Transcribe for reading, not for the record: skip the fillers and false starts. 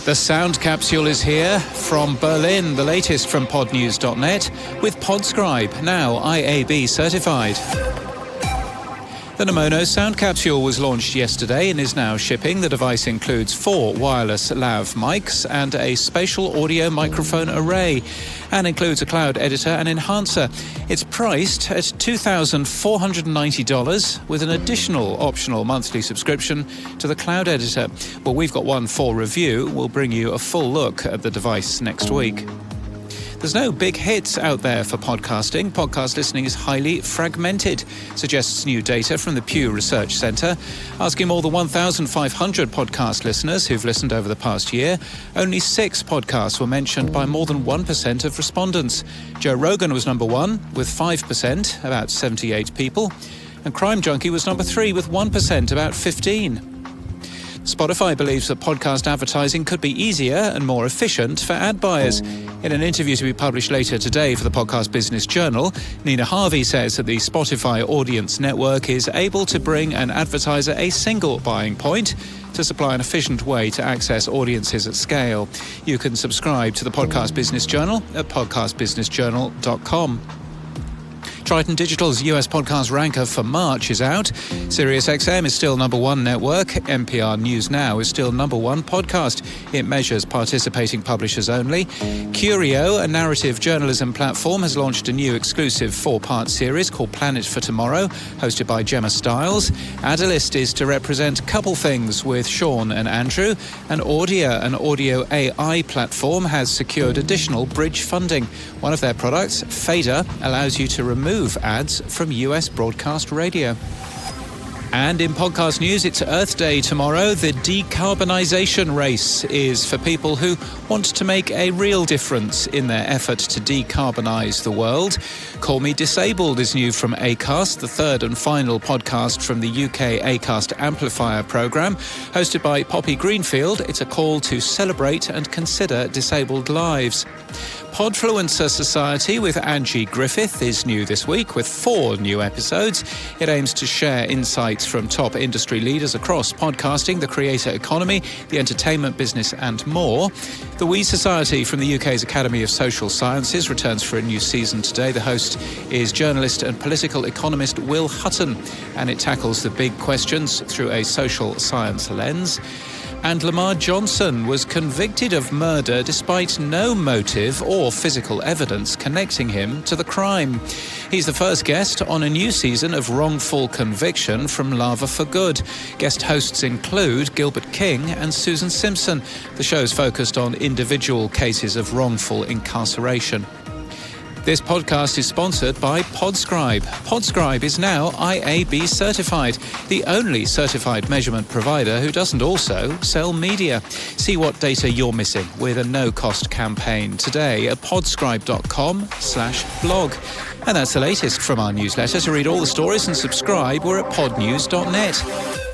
The sound capsule is here from Berlin, the latest from podnews.net, with Podscribe, now IAB certified. The Nomono sound capsule was launched yesterday and is now shipping. The device includes 4 wireless lav mics and a spatial audio microphone array, and includes a cloud editor and enhancer. It's priced at $2,490 with an additional optional monthly subscription to the cloud editor. Well, we've got one for review. We'll bring you a full look at the device next week. There's no big hits out there for podcasting. Podcast listening is highly fragmented, suggests new data from the Pew Research Center. Asking more than 1,500 podcast listeners who've listened over the past year, only 6 podcasts were mentioned by more than 1% of respondents. Joe Rogan was number 1 with 5%, about 78 people. And Crime Junkie was number 3 with 1%, about 15. Spotify believes that podcast advertising could be easier and more efficient for ad buyers. In an interview to be published later today for the Podcast Business Journal, Nina Harvey says that the Spotify Audience Network is able to bring an advertiser a single buying point to supply an efficient way to access audiences at scale. You can subscribe to the Podcast Business Journal at podcastbusinessjournal.com. Triton Digital's US podcast ranker for March is out. SiriusXM is still number 1 network. NPR News Now is still number 1 podcast. It measures participating publishers only. Curio, a narrative journalism platform, has launched a new exclusive 4-part series called Planet for Tomorrow, hosted by Gemma Stiles. Adalist is to represent Couple Things with Sean and Andrew. And Audia, an audio AI platform, has secured additional bridge funding. One of their products, Fader, allows you to remove ads from US broadcast radio. And in podcast news, it's Earth Day tomorrow. The decarbonisation race is for people who want to make a real difference in their effort to decarbonise the world. Call Me Disabled is new from Acast, the 3rd and final podcast from the UK Acast Amplifier programme. Hosted by Poppy Greenfield, it's a call to celebrate and consider disabled lives. Podfluencer Society with Angie Griffith is new this week with 4 new episodes. It aims to share insights from top industry leaders across podcasting, the creator economy, the entertainment business and more. The We Society from the UK's Academy of Social Sciences returns for a new season today. The host is journalist and political economist Will Hutton, and it tackles the big questions through a social science lens. And Lamar Johnson was convicted of murder despite no motive or physical evidence connecting him to the crime. He's the first guest on a new season of Wrongful Conviction from Lava for Good. Guest hosts include Gilbert King and Susan Simpson. The show's focused on individual cases of wrongful incarceration. This podcast is sponsored by Podscribe. Podscribe is now IAB certified, the only certified measurement provider who doesn't also sell media. See what data you're missing with a no-cost campaign today at podscribe.com/blog. And that's the latest from our newsletter. To read all the stories and subscribe, we're at podnews.net.